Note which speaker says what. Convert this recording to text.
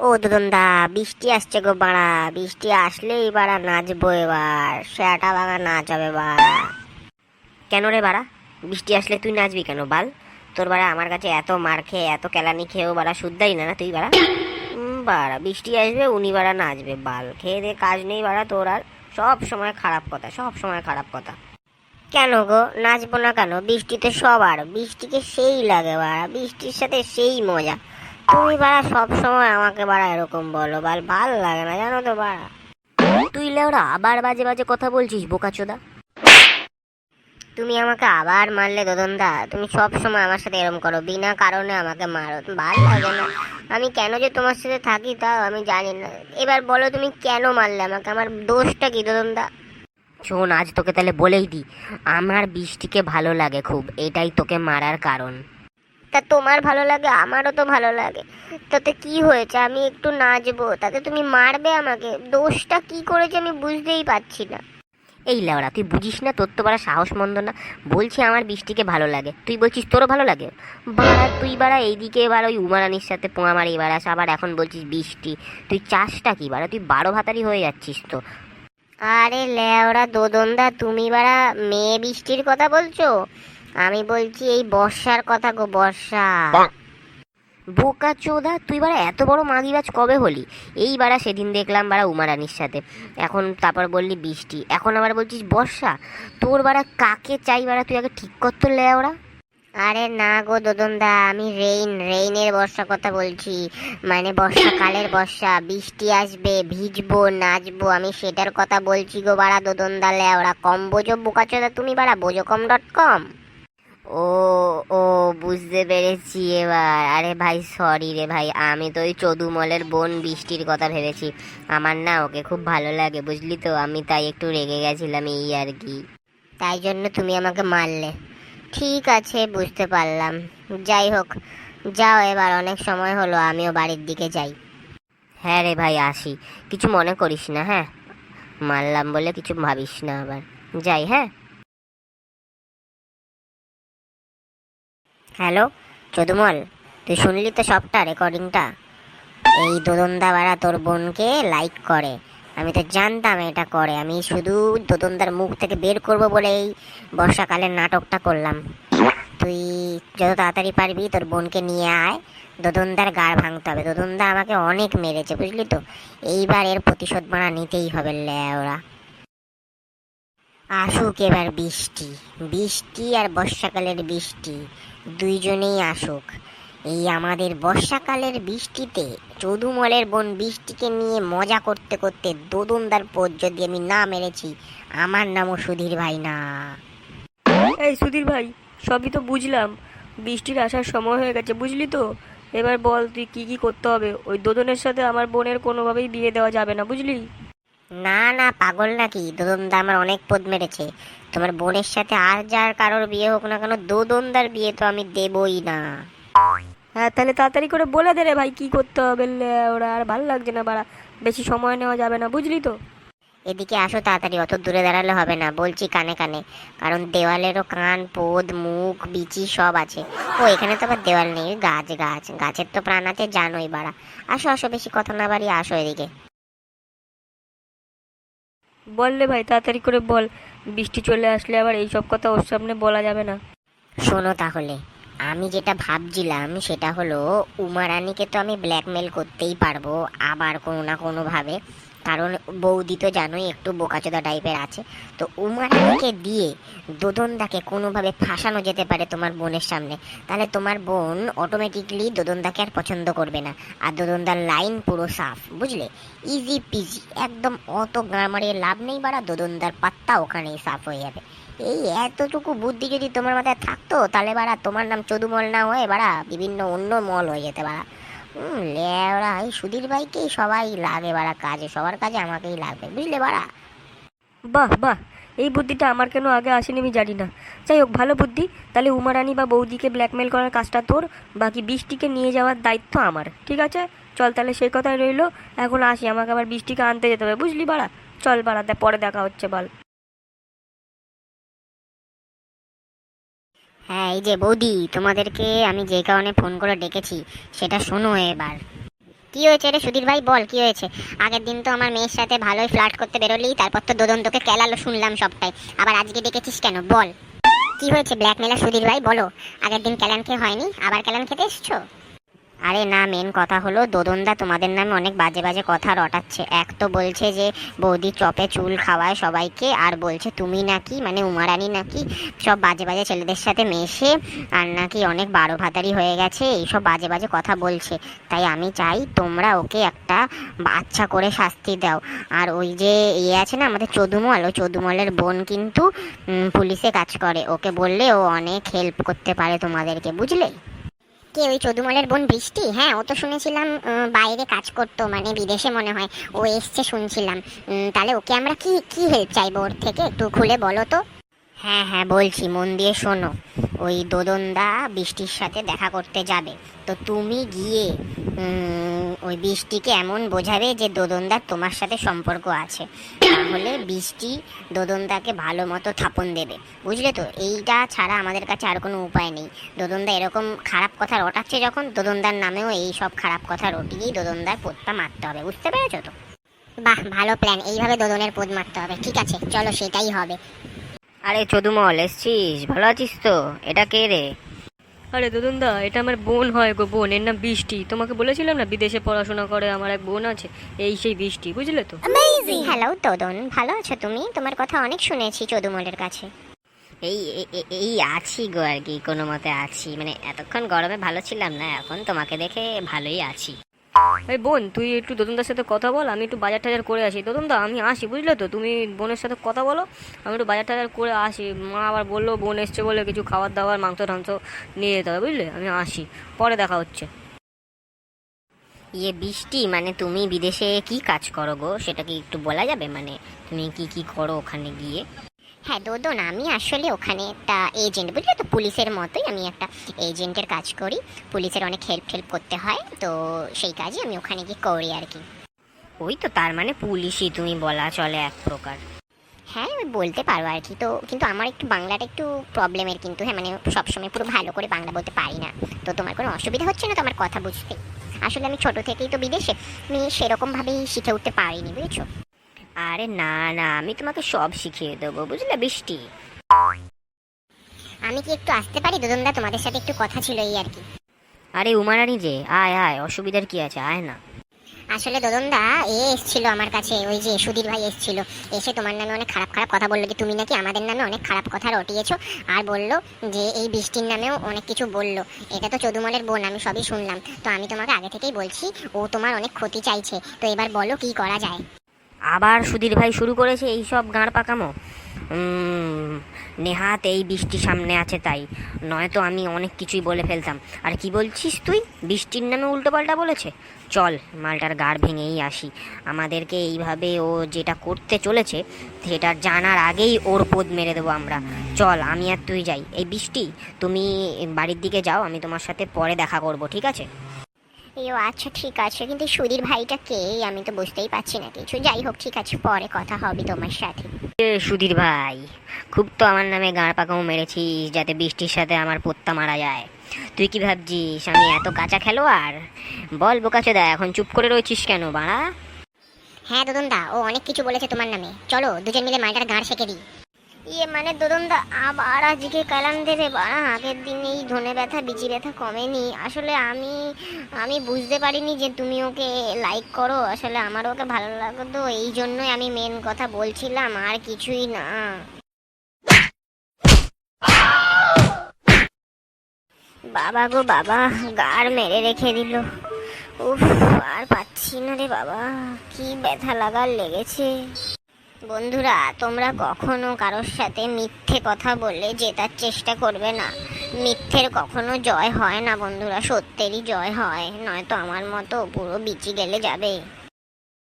Speaker 1: ও দুদন্দা, বৃষ্টি আসছে গো বাড়া। বৃষ্টি আসলেই বাড়া নাচবো এবার, সেটা ভাঙা নাচ হবে বাড়া। কেন রে বাড়া, বৃষ্টি আসলে তুই নাচবি কেন বাল? তোর বাড়া আমার কাছে এত মার খেয়ে এত কেলানি খেয়েও বাড়া শুদ্ধাই না তুই বাড়া। বাড়া বৃষ্টি আসবে উনি বাড়া নাচবে বাল, খেয়ে দে কাজ নেই বাড়া তোর আর। সব সময় খারাপ কথা, সব সময় খারাপ কথা। কেন গো নাচবো না কেন? বৃষ্টিতে সবার বৃষ্টিকে সেই লাগে বাড়া, বৃষ্টির সাথে সেই মজা। তুমি বাড়া সব সময় আমাকে বাড়া এরকম বলো বাল, ভাল লাগে না জানো তো বাড়া। তুই লেওড়া আবার বাজে বাজে কথা বলছিস বোকাচোদা। তুমি আমাকে আবার মারলে দোদনদা, তুমি সব সময় আমার সাথে এরকম করো, বিনা কারণে আমাকে মারো, ভাল লাগে না। আমি কেন যে তোমার সাথে থাকি তাও আমি জানি না। এবার বলো তুমি কেন মারলে আমাকে, আমার দোষটা কি দোদনদা? শোন, আজ তোকে তাহলে বলেই দি, আমার বৃষ্টিকে ভালো লাগে খুব, এটাই তোকে মারার কারণ। তা তোমার ভালো লাগে, আমারও তো ভালো লাগে, তাতে কি হয়েছে? আমি একটু নাচবো, তাতে তুমি মারবে আমাকে? দোষটা কি করেছে আমি বুঝতেই পারছি না। এই লেওড়া তুই বুঝিস না, তোর তো বাড়া সাহস মন্দ না। বলছি আমার বৃষ্টিকে ভালো লাগে, তুই বলছিস তোরও ভালো লাগে। বাড়া তুই বাড়া এইদিকে এবার ওই উমারানির সাথে পোঙা মারি বেড়াস, আবার এখন বলছিস বৃষ্টি। তুই চাষটা কি বাড়া, তুই 12 ভাতারি হয়ে যাচ্ছিস তো। আরে লেওড়া দোদনদা, তুমি বাড়া মেয়ে বৃষ্টির কথা বলছো? আমি বলছি এই বর্ষার কথা গো, বর্ষা। বোকা চোদা, তুই বাড়া এত বড় মাগিবাজ কবে হলি? এই বাড়া সেদিন দেখলাম বাড়া উমারানির সাথে, এখন তারপর বললি বৃষ্টি, এখন আবার বলছিস বর্ষা। তোর বাড়া কাকে চাই বাড়া, তুই আগে ঠিক করতে লেওড়া। আরে না গো দোদনদা, আমি রেইনের বর্ষা কথা বলছি, মানে বর্ষাকালের বর্ষা, বৃষ্টি আসবে ভিজবো নাচবো, আমি সেটার কথা বলছি গো বাড়া দোদনদা লেওড়া। কম বোঝো বোকাচোদা তুমি বাড়া, বোঝোকম.com। ও ও বুঝতে পেরেছি এবার। আরে ভাই সরি রে ভাই, আমি তো ওই চদুমলের বোন বৃষ্টির কথা ভেবেছি। আমার না ওকে খুব ভালো লাগে বুঝলি তো, আমি তাই একটু রেগে গেছিলাম এই আর কি। তাই জন্য তুমি আমাকে মারলে? ঠিক আছে বুঝতে পারলাম। যাই হোক, যাও এবার, অনেক সময় হলো, আমিও বাড়ির দিকে যাই। হ্যাঁ রে ভাই আসি, কিছু মনে করিস না হ্যাঁ, মারলাম বলে কিছু ভাবিস না আবার। যাই হ্যাঁ। হ্যালো চদুমল, তুই শুনলি তো সবটা রেকর্ডিংটা? এই দোদনদা বাড়া তোর বোনকে লাইক করে, আমি তো জানতাম এটা করে, আমি শুধু দোদনদার মুখ থেকে বের করব বলে এই বর্ষাকালের নাটকটা করলাম। তুই যত তাড়াতাড়ি পারবি তোর বোনকে নিয়ে আয়, দোদনদার গাড় ভাঙতে হবে, দোদনদা আমাকে অনেক মেরেছে বুঝলি তো, এইবার এর প্রতিশোধ মারা নিতেই হবে লেওরা। আসুক এবার বৃষ্টি, বৃষ্টি আর বর্ষাকালের বৃষ্টি দুইজনেই আসুক। এই আমাদের বর্ষাকালের বৃষ্টিতে চৌধুমলের বোন বৃষ্টিকে নিয়ে মজা করতে করতে দোদনদার পোজ যদি আমি না মেরেছি, আমার নামও সুধীর ভাই না।
Speaker 2: এই সুধীর ভাই, সবই তো বুঝলাম, বৃষ্টির আসার সময় হয়ে গেছে বুঝলি তো। এবার বল তুই কি কি করতে হবে? ওই দোদনের সাথে আমার বোনের কোনোভাবেই বিয়ে দেওয়া যাবে না বুঝলি।
Speaker 1: না না পাগল নাকি, দোদনদা আমার অনেক পোদ মেরেছে, তোমার বোনের সাথে আর যার কারোর বিয়ে হোক না কেন, দোদনদার বিয়ে তো আমি দেবই না।
Speaker 2: হ্যাঁ তাহলে তাড়াতাড়ি করে বলে দে রে ভাই কি করতে হবে, ওরা আর ভালো লাগছে না বাড়া, বেশি সময় নেওয়া যাবে না বুঝলি তো।
Speaker 1: এদিকে আসো তাড়াতাড়ি, অত দূরে দাঁড়ালে হবে না, বলছি কানে কানে, কারণ দেওয়ালেরও কান পোদ মুখ বিচি সব আছে। ও এখানে তো আবার দেওয়াল নেই, গাছ গাছ, গাছের তো প্রাণ আছে জানোই বাড়া। আসো আসো, বেশি কথা না বাড়িয়ে আসো এদিকে।
Speaker 2: বল রে ভাই তাড়াতাড়ি করে বল, বৃষ্টি চলে আসলে আবার এইসব কথা ওর সামনে বলা যাবে না।
Speaker 1: শোনো তাহলে, আমি যেটা ভাবছিলাম সেটা হলো, উমারানিকে তো আমি ব্ল্যাকমেল করতেই পারবো আবার কোনো না কোনোভাবে, কারণ বৌদি তো জানোই একটু বোকাচোদা টাইপের আছে। তো উমারানিকে দিয়ে দোদনদাকে কোনোভাবে ফাঁসানো যেতে পারে তোমার বোনের সামনে, তাহলে তোমার বোন অটোমেটিকলি দোদনদাকে আর পছন্দ করবে না, আর দোদনদার লাইন পুরো সাফ বুঝলে। ইজি পিজি একদম, অত গাঁ মারিয়ে লাভ নেই বাড়া, দোদনদার পাত্তা ওখানেই সাফ হয়ে যাবে। এই এতটুকু বুদ্ধি যদি তোমার মাথায় থাকতো, তাহলে বাড়া তোমার নাম চদুমল না হয়ে বাড়া বিভিন্ন অন্য মল হয়ে যেতে বাড়া। লেওড়া এই সুধীর ভাইকেই সবাই লাগে বাড়া কাজে, সবার কাজে আমাকেই লাগবে বুঝলে বাড়া।
Speaker 2: বাহ বাহ, এই বুদ্ধিটা আমার কেন আগে আসেনি আমি জানি না। যাই হোক ভালো বুদ্ধি, তাহলে উমারানি বা বৌদিকে ব্ল্যাকমেল করার কাজটা তোর, বাকি বৃষ্টিকে নিয়ে যাওয়ার দায়িত্ব আমার, ঠিক আছে? চল তাহলে সেই কথাই রইলো, এখন আসি, আমাকে আবার বৃষ্টিকে আনতে যেতে হবে বুঝলি বাড়া। চল বাড়া, পরে দেখা হচ্ছে বল।
Speaker 1: হ্যাঁ, এই যে বৌদি, তোমাদেরকে আমি যে কারণে ফোন করে ডেকেছি সেটা শোনো এবার। কি হয়েছে রে সুধীর ভাই, বল কি হয়েছে? আগের দিন তো আমার মেয়ের সাথে ভালোই ফ্লার্ট করতে বেরোলি, তারপর তো দোদন্তকে কেলালো শুনলাম সবটাই, আবার আজকে ডেকেছিস কেন বল? কি হয়েছে ব্ল্যাকমেলার সুধীর ভাই, বলো। আগের দিন ক্যালান খেয়ে হয়নি, আবার ক্যালান খেতে এসছো? আরে না, মেন কথা হলো দোদনদা তোমাদের নামে অনেক বাজে বাজে কথা রটাচ্ছে। এক তো বলছে যে বৌদি চপে চুল খাওয়ায় সবাইকে, আর বলছে তুমি নাকি মানে উমারানি নাকি সব বাজে বাজে ছেলেদের সাথে মেশে, আর নাকি অনেক বারো ভাতারি হয়ে গেছে, এইসব বাজে বাজে কথা বলছে। তাই আমি চাই তোমরা ওকে একটা বাচ্চা করে শাস্তি দাও। আর ওই যে ইয়ে আছে না আমাদের চোদুমল, ওই চোদুমলের বোন কিন্তু পুলিশে কাজ করে, ওকে বললে ও অনেক হেল্প করতে পারে তোমাদেরকে, বুঝলে? কে ওই চোদুমলের বোন বৃষ্টি? হ্যাঁ, ও তো শুনেছিলাম বাইরে কাজ করতো, মানে বিদেশে মনে হয় ও এসছে শুনছিলাম। তাহলে ওকে আমরা কি কি হেল্প চাইবো ওর থেকে, একটু খুলে বলো তো। হ্যাঁ হ্যাঁ বলছি, মন দিয়ে শোনো। ওই দোদনদা বৃষ্টির সাথে দেখা করতে যাবে, তো তুমি গিয়ে ওই বৃষ্টিকে এমন বোঝাবে যে দোদনদার তোমার সাথে সম্পর্ক আছে, তাহলে বৃষ্টি দোদনদাকে ভালো মতো থাপন দেবে, বুঝলে তো? এইটা ছাড়া আমাদের কাছে আর কোনো উপায় নেই। দোদনদা এরকম খারাপ কথা রটাচ্ছে যখন, দোদনদার নামেও এই সব খারাপ কথা রটিয়েই দোদনদার পোদটা মারতে হবে, বুঝতে পেরেছো তো? বাহ, ভালো প্ল্যান, এইভাবে দোদনের পোদ মারতে হবে। ঠিক আছে, চলো সেটাই হবে।
Speaker 2: আরে চোদুমল, এসছিস? ভালো আছিস তো? এটা কে রে? আরে দোদনদা, এটা আমার বোন হয় গো, বোন, এর নাম বৃষ্টি। তোমাকে বলেছিলাম না বিদেশে পড়াশোনা করে আমার এক বোন আছে, এই সেই বৃষ্টি, বুঝলে তো?
Speaker 1: হ্যালো দোদন, ভালো আছো তুমি? তোমার কথা অনেক শুনেছি চোদুমলের কাছে।
Speaker 2: এই এই আছি গো, আর কি কোনো মতে আছি, মানে এতক্ষণ গরমে ভালো ছিলাম না, এখন তোমাকে দেখে ভালোই আছি। এই বোন, তুই একটু দোদনদার সাথে কথা বল, আমি একটু বাজার টাজার করে আসি। দোদনদা আমি আসি, বুঝলে তো? তুমি বোনের সাথে কথা বলো, আমি একটু বাজার টাজার করে আসি। মা আবার বললো বোন এসছে বলে কিছু খাবার দাবার মাংস টাংস নিয়ে যেতে হবে, বুঝলে? আমি আসি, পরে দেখা হচ্ছে। ইয়ে বৃষ্টি, মানে তুমি বিদেশে কি কাজ করো গো, সেটা কি একটু বলা যাবে? মানে তুমি কি কি করো ওখানে গিয়ে?
Speaker 1: হ্যাঁ দোদন, আমি আসলে ওখানে একটা এজেন্ট, বুঝলে তো? পুলিশের মতোই আমি একটা এজেন্টের কাজ করি। পুলিশের অনেক হেল্প করতে হয়, তো সেই কাজই আমি ওখানে গিয়ে করি আর কি।
Speaker 2: ওই তো, তার মানে পুলিশই তুমি বলা চলে এক প্রকার।
Speaker 1: হ্যাঁ, আমি বলতে পারবো আর কি। তো কিন্তু আমার একটু বাংলাটা একটু প্রবলেমের কিন্তু, হ্যাঁ মানে সবসময় পুরো ভালো করে বাংলা বলতে পারি না। তো তোমার কোনো অসুবিধা হচ্ছে না তো আমার কথা বুঝতে? আসলে আমি ছোট থেকেই তো বিদেশে, আমি সেরকমভাবেই শিখে উঠতে পারিনি, বুঝেছো?
Speaker 2: আরে না না, আমি তোমাকে সব শিখিয়ে দেবো, বুঝলে বৃষ্টি?
Speaker 1: আমি কি একটু আসতে পারি দোদনদা? তোমাদের সাথে একটু কথা ছিল এই আর কি।
Speaker 2: আরে উমারানি যে, আয় আয়, অসুবিধার কি আছে, আয় না।
Speaker 1: আসলে দোদনদা এসেছিল আমার কাছে, ওই যে সুধীর ভাই এসেছিল, এসে তোমার নামে অনেক খারাপ খারাপ কথা বললো, যে তুমি নাকি আমাদের নামে অনেক খারাপ কথা রটিয়েছো, আর বললো যে এই বৃষ্টির নামেও অনেক কিছু বললো। এটা তো চোদুমলের বোন, আমি সবই শুনলাম। তো আমি তোমাকে আগে থেকেই বলছি, ও তোমার অনেক ক্ষতি চাইছে, তো এবার বলো কি করা যায়।
Speaker 2: আবার সুধীর ভাই শুরু করেছে এই সব গাঁড় পাকামো। নেহাত এই বৃষ্টি সামনে আছে তাই, নয়তো আমি অনেক কিছুই বলে ফেলতাম। আর কি বলছিস তুই, বৃষ্টির নামে উল্টোপাল্টা বলেছে? চল মালটার গাড় ভেঙেই আসি। আমাদেরকে এইভাবে ও যেটা করতে চলেছে সেটা জানার আগেই ওর পোদ মেরে দেবো আমরা। চল, আমি আর তুই যাই। এই বৃষ্টি, তুমি বাড়ির দিকে যাও, আমি তোমার সাথে পরে দেখা করব, ঠিক আছে?
Speaker 1: এই আচ্ছা ঠিক আছে, কিন্তু সুধীর ভাইটা কে আমি তো বুঝতেই পারছি না কিছু। যাই হোক, ঠিক আছে, পরে কথা হবে তোমার সাথে।
Speaker 2: সুধীর ভাই, খুব তো আমার নামে গাঁড় পাকামো মেরেছিস যাতে বৃষ্টির সাথে আমার পোত্তা মারা যায়। তুই কি ভাবছিস আমি এত কাঁচা খেলোয়াড়? বল বোকাচোদা, এখন চুপ করে রয়েছিস কেন বাড়া?
Speaker 1: হ্যাঁ দোদনদা, ও অনেক কিছু বলেছে তোমার নামে, চলো দুজন মিলে মালটার গাঁড় সেঁকে দিই। ইয়ে মানে দোদনদা আবার আজকে কালাম দেবে বাড়া? আগের দিন এই ধনে ব্যথা বিচি ব্যথা কমেনি। আসলে আমি আমি বুঝতে পারিনি যে তুমি ওকে লাইক করো, আসলে আমার ওকে ভালো লাগতো, এই জন্যই আমি মেন কথা বলছিলাম, আর কিছুই না। বাবা গো বাবা, গাড় মেরে রেখে দিল। উফ, আর পাচ্ছি না রে বাবা, কি ব্যথা লাগার লেগেছে। বন্ধুরা, তোমরা কখনো কারোর সাথে মিথ্যে কথা বলে জেতার চেষ্টা করবে না। মিথ্যের কখনো জয় হয় না বন্ধুরা, সত্যেরই জয় হয়, নয়তো আমার মতো পুরো বিচি গেলে যাবে।